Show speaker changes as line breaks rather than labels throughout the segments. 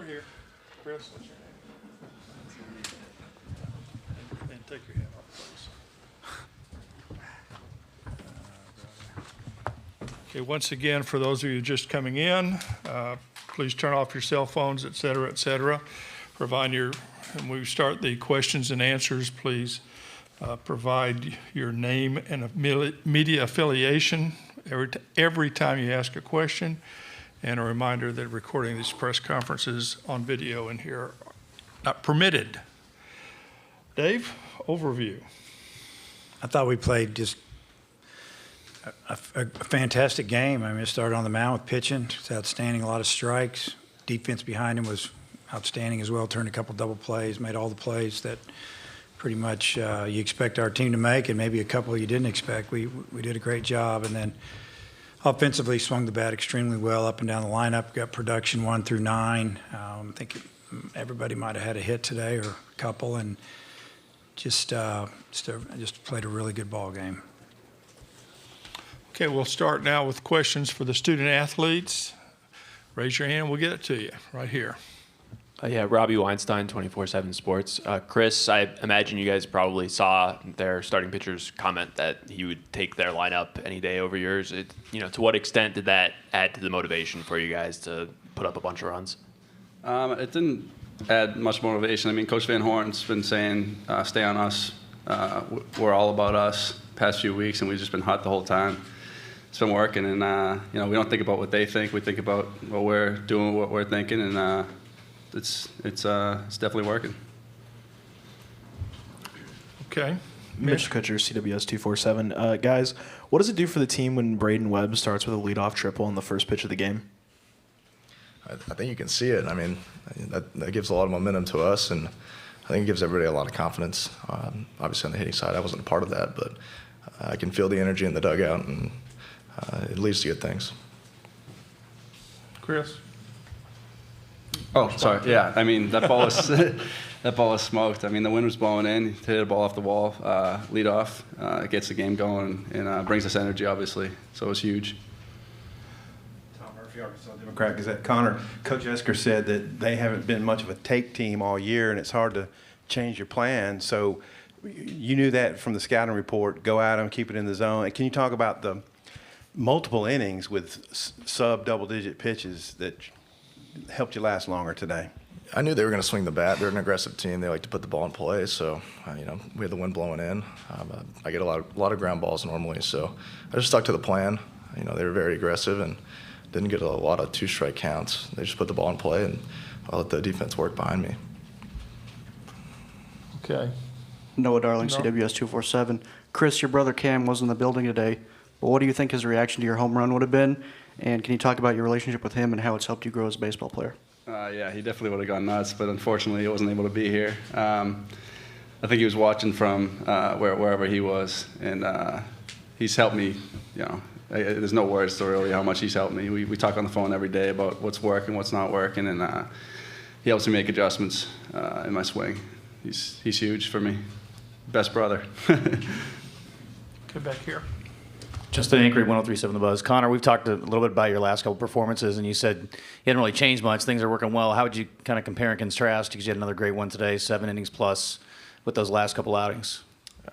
over here. Chris, what's your name? And take your hat off, please. Okay, once again, for those of you just coming in, please turn off your cell phones, et cetera, et cetera. And we start the questions and answers, please provide your name and media affiliation every time you ask a question. And a reminder that recording these press conferences on video in here are not permitted. Dave, overview.
I thought we played just a fantastic game. I mean, it started on the mound with pitching. It's outstanding, a lot of strikes. Defense behind him was outstanding as well, turned a couple double plays, made all the plays that pretty much you expect our team to make, and maybe a couple you didn't expect. We did a great job, and then offensively swung the bat extremely well up and down the lineup. Got production 1 through 9. I think everybody might have had a hit today or a couple, and just played a really good ball game.
Okay, we'll start now with questions for the student athletes. Raise your hand, we'll get it to you right here.
Yeah, Robbie Weinstein, 24/7 Sports. Chris, I imagine you guys probably saw their starting pitcher's comment that he would take their lineup any day over yours. To what extent did that add to the motivation for you guys to put up a bunch of runs?
It didn't add much motivation. I mean, Coach Van Horn's been saying, stay on us. We're all about us past few weeks, and we've just been hot the whole time. It's been working, and we don't think about what they think. We think about what we're doing, what we're thinking, and it's definitely working.
Okay.
Mitch Kutcher, CWS 247. Guys, what does it do for the team when Braden Webb starts with a leadoff triple on the first pitch of the game?
I think you can see it. I mean, that gives a lot of momentum to us, and I think it gives everybody a lot of confidence. Obviously, on the hitting side, I wasn't a part of that, but I can feel the energy in the dugout, and it leads to good things.
Chris?
Oh, sorry. Yeah, I mean, that ball was smoked. I mean, the wind was blowing in. He hit a ball off the wall, lead off. It gets the game going and brings us energy, obviously. So it was huge.
Tom Murphy, Arkansas Democrat Gazette. Connor, Coach Esker said that they haven't been much of a take team all year, and it's hard to change your plan. So you knew that from the scouting report. Go at them, keep it in the zone. Can you talk about the multiple innings with sub-double-digit pitches that helped you last longer today?
I knew they were going to swing the bat. They're an aggressive team. They like to put the ball in play. So, we had the wind blowing in. I get a lot of ground balls normally. So I just stuck to the plan. They were very aggressive and didn't get a lot of two-strike counts. They just put the ball in play, and I let the defense work behind me.
Okay.
Noah Darling, CWS 247. Chris, your brother Cam was in the building today, but what do you think his reaction to your home run would have been? And can you talk about your relationship with him and how it's helped you grow as a baseball player?
Yeah, he definitely would have gone nuts, but unfortunately he wasn't able to be here. I think he was watching from wherever he was, and he's helped me. There's no words to really how much he's helped me. We talk on the phone every day about what's working, what's not working, and he helps me make adjustments in my swing. He's huge for me. Best brother.
Okay, back here.
Justin Anchory, 103.7 The Buzz. Connor, we've talked a little bit about your last couple performances, and you said you hadn't really changed much. Things are working well. How would you kind of compare and contrast? Because you had another great one today, 7 innings plus, with those last couple outings.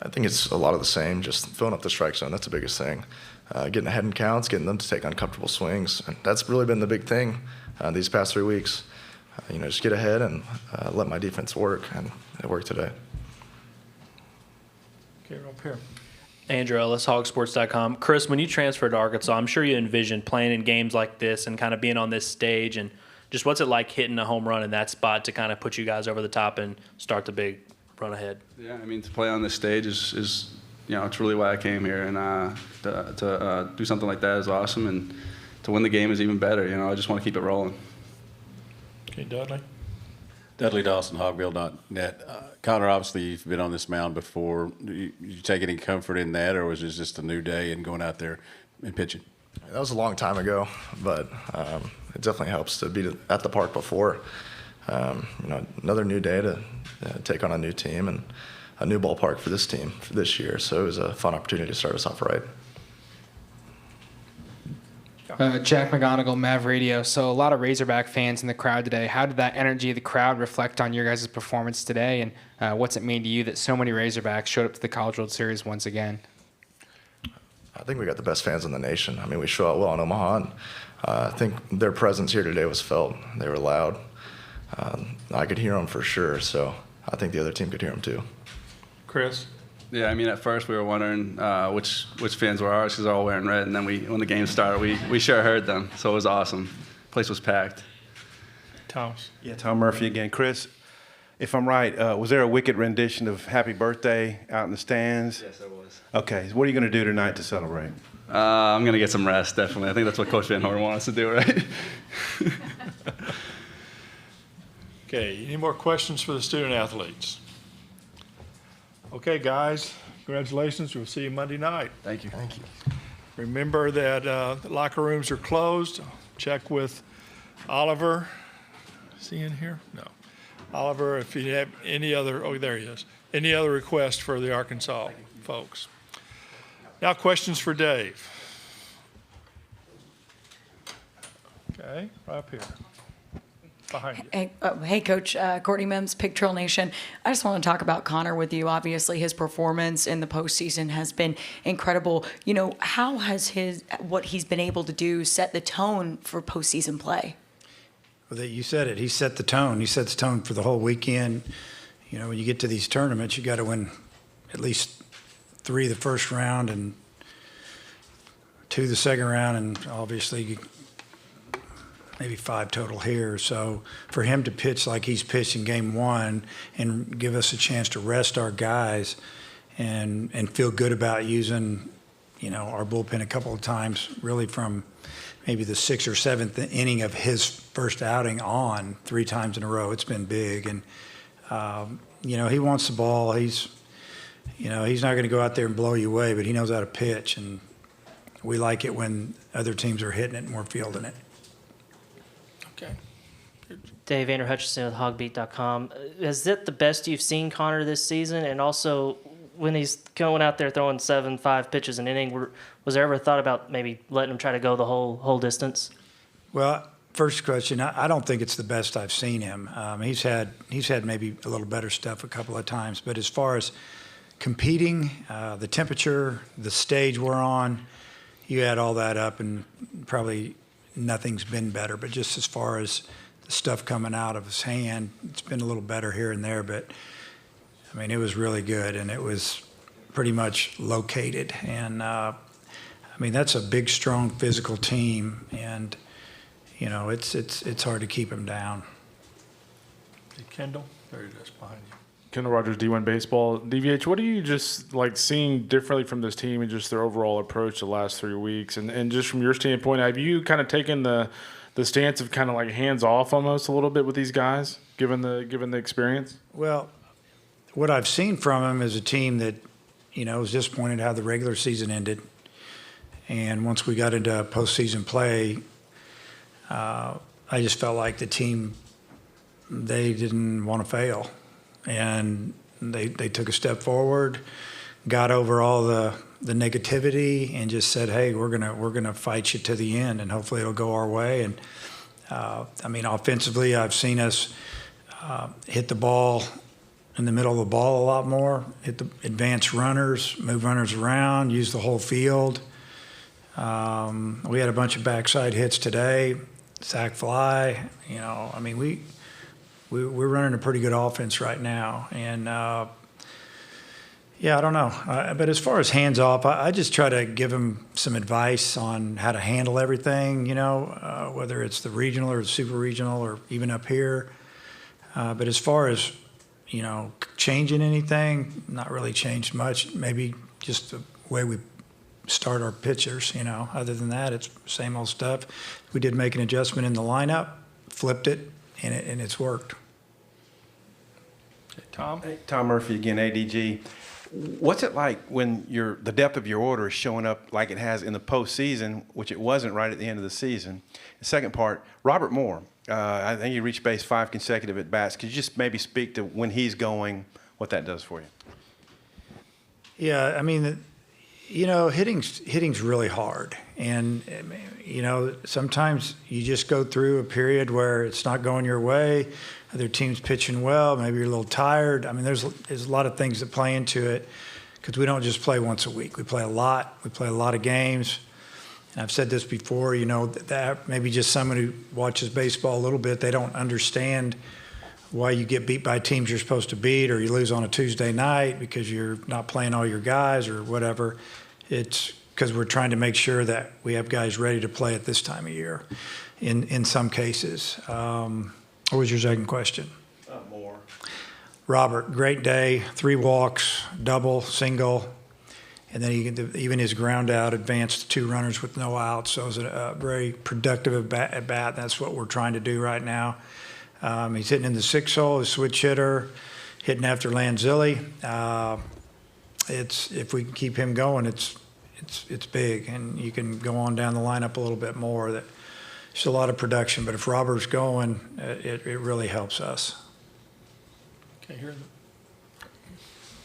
I think it's a lot of the same, just filling up the strike zone. That's the biggest thing. Getting ahead in counts, getting them to take uncomfortable swings. And that's really been the big thing these past 3 weeks. Just get ahead and let my defense work, and it worked today.
Okay, up here.
Andrew Ellis, HawgBeat.com. Chris, when you transferred to Arkansas, I'm sure you envisioned playing in games like this and kind of being on this stage. And just what's it like hitting a home run in that spot to kind of put you guys over the top and start the big run ahead?
Yeah, I mean, to play on this stage is it's really why I came here. And to do something like that is awesome. And to win the game is even better. I just want to keep it rolling.
Okay, Dudley.
Dudley Dawson, HawgBeat.net. Connor, obviously you've been on this mound before. Do you take any comfort in that, or was it just a new day and going out there and pitching?
That was a long time ago, but it definitely helps to be at the park before. Another new day to take on a new team and a new ballpark for this team for this year. So it was a fun opportunity to start us off right.
Jack McGonigal, Mav Radio. So a lot of Razorback fans in the crowd today. How did that energy of the crowd reflect on your guys' performance today? And what's it mean to you that so many Razorbacks showed up to the College World Series once again?
I think we got the best fans in the nation. I mean, we show out well in Omaha, and I think their presence here today was felt. They were loud. I could hear them for sure, so I think the other team could hear them too.
Chris?
Yeah, I mean, at first we were wondering which fans were ours because they're all wearing red, and then when the game started, we sure heard them, so it was awesome. Place was packed.
Thomas?
Yeah, Tom Murphy again. Chris, if I'm right, was there a wicked rendition of Happy Birthday out in the stands?
Yes, there was.
Okay, so what are you going to do tonight to celebrate?
I'm going to get some rest, definitely. I think that's what Coach Van Horn wants us to do, right?
Okay, any more questions for the student athletes? Okay, guys, congratulations. We'll see you Monday night.
Thank you.
Thank you.
Remember that the locker rooms are closed. Check with Oliver. Is he in here? No. Oliver, if you have any other, oh, there he is. Any other requests for the Arkansas folks? Now questions for Dave. Okay, right up here. Behind you.
Hey, Coach, Courtney Mims, Pig Trail Nation. I just want to talk about Connor with you. Obviously, his performance in the postseason has been incredible. You know, how has what he's been able to do set the tone for postseason play?
Well, you said it. He set the tone. He sets the tone for the whole weekend. You know, when you get to these tournaments, you got to win at least 3 the first round and 2 the second round, and obviously maybe 5 total here. So for him to pitch like he's pitched in game 1 and give us a chance to rest our guys and feel good about using, you know, our bullpen a couple of times, really from maybe the 6th or 7th inning of his first outing on 3 times in a row. It's been big. And, you know, he wants the ball. He's not going to go out there and blow you away, but he knows how to pitch. And we like it when other teams are hitting it and we're fielding it.
Okay.
Dave, Andrew Hutchinson with HawgBeat.com. Is it the best you've seen Connor this season? And also, when he's going out there throwing 7-5 pitches an inning, was there ever a thought about maybe letting him try to go the whole distance?
Well, first question, I don't think it's the best I've seen him. He's had maybe a little better stuff a couple of times, but as far as competing, the temperature, the stage we're on, you add all that up, and probably nothing's been better. But just as far as the stuff coming out of his hand, it's been a little better here and there. But I mean, it was really good, and it was pretty much located. And I mean, that's a big, strong, physical team, and you know, it's hard to keep him down.
Hey, Kendall, there it is behind you.
Kendall Rogers, D1 Baseball. DVH, what are you just like seeing differently from this team and just their overall approach the last 3 weeks? And just from your standpoint, have you kind of taken the stance of kind of like hands off almost a little bit with these guys, given the experience?
Well, what I've seen from him is a team that, you know, was disappointed how the regular season ended. And once we got into postseason play, I just felt like the team, they didn't want to fail. And they took a step forward, got over all the negativity, and just said, "Hey, we're gonna fight you to the end, and hopefully it'll go our way." And I mean, offensively, I've seen us hit the ball in the middle of the ball a lot more, hit the advanced runners, move runners around, use the whole field. We had a bunch of backside hits today, sac fly. You know, I mean, we're running a pretty good offense right now. And, yeah, I don't know. But as far as hands off, I just try to give them some advice on how to handle everything, you know, whether it's the regional or the super regional or even up here. But as far as, you know, changing anything, not really changed much. Maybe just the way we start our pitchers, you know. Other than that, it's same old stuff. We did make an adjustment in the lineup, flipped it, and it's worked.
Tom?
Hey, Tom Murphy again, ADG. What's it like when the depth of your order is showing up like it has in the postseason, which it wasn't right at the end of the season? The second part, Robert Moore. I think he reached base 5 consecutive at bats. Could you just maybe speak to when he's going, what that does for you?
Yeah, I mean, hitting's really hard. And, sometimes you just go through a period where it's not going your way. Other teams pitching well. Maybe you're a little tired. I mean, there's a lot of things that play into it because we don't just play once a week. We play a lot. We play a lot of games. And I've said this before, that maybe just someone who watches baseball a little bit, they don't understand why you get beat by teams you're supposed to beat, or you lose on a Tuesday night because you're not playing all your guys or whatever. It's because we're trying to make sure that we have guys ready to play at this time of year in some cases. What was your second question?
More.
Robert, great day, 3 walks, double, single, and then even his ground out advanced 2 runners with no outs. So it was a very productive at bat. That's what we're trying to do right now. He's hitting in the 6 hole, a switch hitter, hitting after Lanzilli. If we can keep him going, it's big, and you can go on down the lineup a little bit more. There's a lot of production, but if Robert's going, it really helps us.
Okay, here.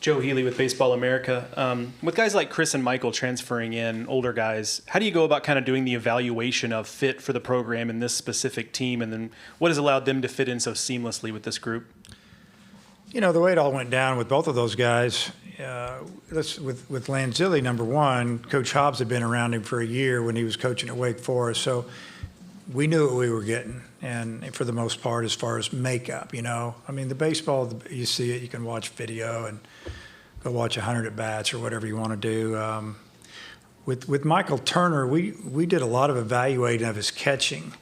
Joe Healy with Baseball America. With guys like Chris and Michael transferring in, older guys, how do you go about kind of doing the evaluation of fit for the program in this specific team, and then what has allowed them to fit in so seamlessly with this group?
The way it all went down with both of those guys, with Lanzilli, number one, Coach Hobbs had been around him for a year when he was coaching at Wake Forest, so we knew what we were getting, and for the most part, as far as makeup, I mean, the baseball, you see it, you can watch video and go watch 100 at-bats or whatever you want to do. With Michael Turner, we did a lot of evaluating of his catching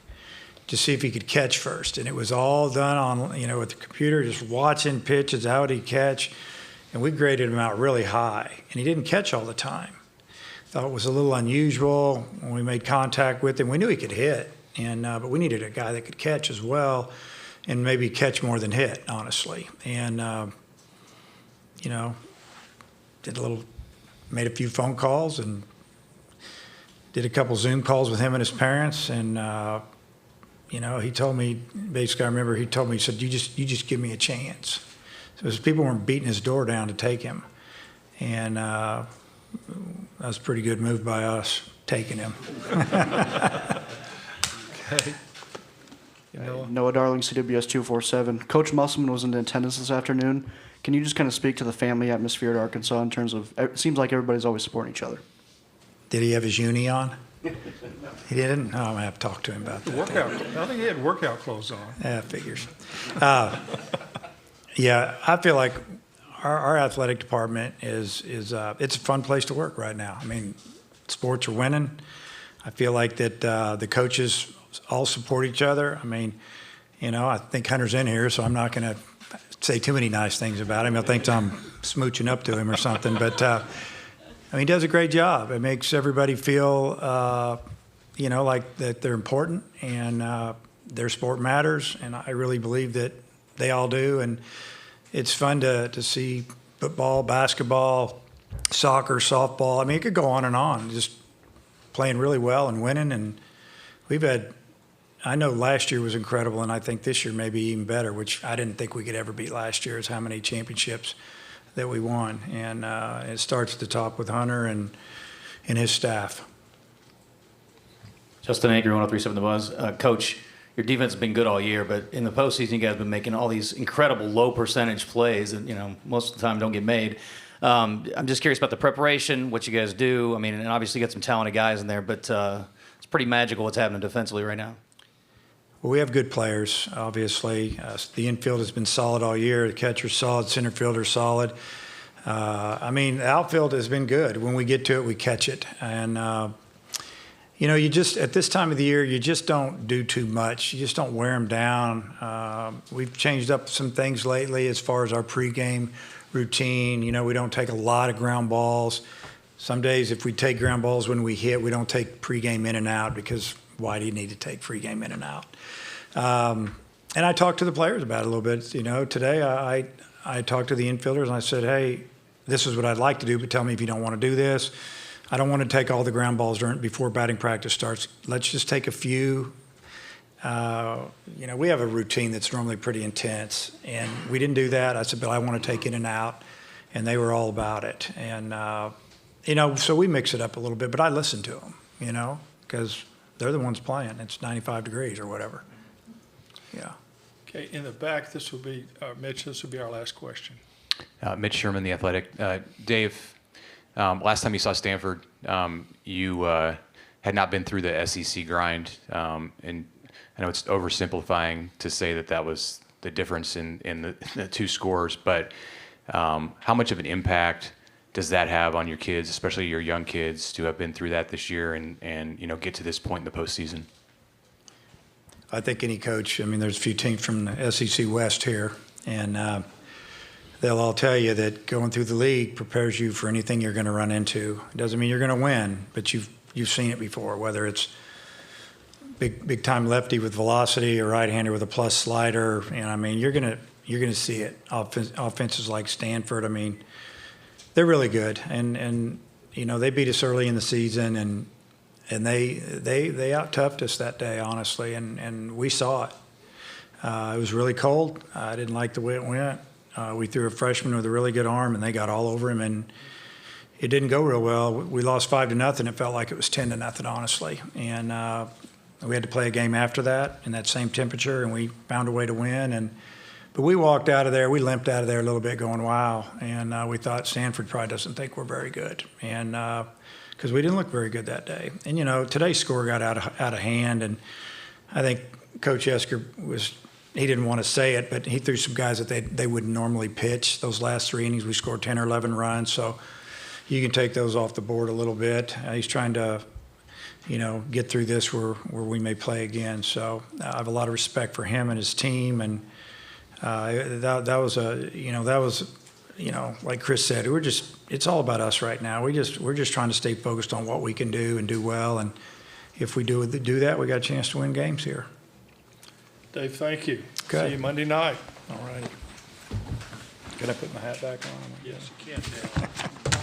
to see if he could catch first, and it was all done on, with the computer, just watching pitches, how would he catch, and we graded him out really high, and he didn't catch all the time. Thought it was a little unusual when we made contact with him. We knew he could hit. But we needed a guy that could catch as well, and maybe catch more than hit, honestly. And made a few phone calls and did a couple Zoom calls with him and his parents. And he told me, basically, I remember he told me, he said, "You just give me a chance." So people weren't beating his door down to take him, and that was a pretty good move by us taking him.
Okay.
Noah Darling, CWS 247. Coach Musselman was in attendance this afternoon. Can you just kind of speak to the family atmosphere at Arkansas in terms of, it seems like everybody's always supporting each other.
Did he have his uni on? He didn't? Oh, I'm going to have to talk to him about that.
I think he had workout clothes on.
Yeah, figures. Yeah, I feel like our athletic department is it's a fun place to work right now. I mean, sports are winning. I feel like that the coaches all support each other. I mean, I think Hunter's in here, so I'm not going to say too many nice things about him. He'll think I'm smooching up to him or something. But, he does a great job. It makes everybody feel, like that they're important and their sport matters. And I really believe that they all do. And it's fun to see football, basketball, soccer, softball. I mean, it could go on, just playing really well and winning. And I know last year was incredible, and I think this year may be even better, which I didn't think we could ever beat last year, is how many championships that we won. And it starts at the top with Hunter and his staff.
Justin Anchor, 103.7 The Buzz. Coach, your defense has been good all year, but in the postseason, you guys have been making all these incredible low percentage plays that, most of the time don't get made. I'm just curious about the preparation, what you guys do. I mean, and obviously you got some talented guys in there, but it's pretty magical what's happening defensively right now.
Well, we have good players, obviously. The infield has been solid all year. The catcher's solid, center fielder's solid. The outfield has been good. When we get to it, we catch it. And, you just, at this time of the year, you just don't do too much. You just don't wear them down. We've changed up some things lately as far as our pregame routine. We don't take a lot of ground balls. Some days if we take ground balls when we hit, we don't take pregame in and out, because why do you need to take pregame in and out? And I talked to the players about it a little bit. Today I talked to the infielders and I said, hey, this is what I'd like to do, but tell me if you don't want to do this. I don't want to take all the ground balls before batting practice starts. Let's just take a few. We have a routine that's normally pretty intense, and we didn't do that. I said, but I want to take in and out, and they were all about it. And So we mix it up a little bit, but I listen to them, because they're the ones playing. It's 95 degrees or whatever. Yeah.
Okay, in the back, this will be, Mitch, this will be our last question.
Mitch Sherman, The Athletic. Dave, last time you saw Stanford, you had not been through the SEC grind, and I know it's oversimplifying to say that was the difference in the two scores, but how much of an impact does that have on your kids, especially your young kids, to have been through that this year and get to this point in the postseason?
I think any coach, there's a few teams from the SEC West here, and they'll all tell you that going through the league prepares you for anything you're going to run into. It doesn't mean you're going to win, but you've seen it before, whether it's big time lefty with velocity or right-hander with a plus slider. And you're going to see it. Offenses like Stanford, they're really good, and they beat us early in the season, and they out-toughed us that day, honestly, and we saw it. It was really cold. I didn't like the way it went. We threw a freshman with a really good arm, and they got all over him, and it didn't go real well. We lost 5-0. It felt like it was 10-0, honestly, and we had to play a game after that in that same temperature, and we found a way to win. But we walked out of there. We limped out of there a little bit, going, "Wow!" And we thought Stanford probably doesn't think we're very good, and because we didn't look very good that day. And today's score got out of hand, and I think Coach Esker he didn't want to say it, but he threw some guys that they wouldn't normally pitch. Those last 3 innings, we scored 10 or 11 runs, so you can take those off the board a little bit. He's trying to, get through this where we may play again. So I have a lot of respect for him and his team, and that was like Chris said, it's all about us right now. We're just trying to stay focused on what we can do and do well, and if we do that, we got a chance to win games here.
Dave, thank you.
Okay.
See you Monday night.
All right. Can I put my hat back on?
Yes, you can, Dave.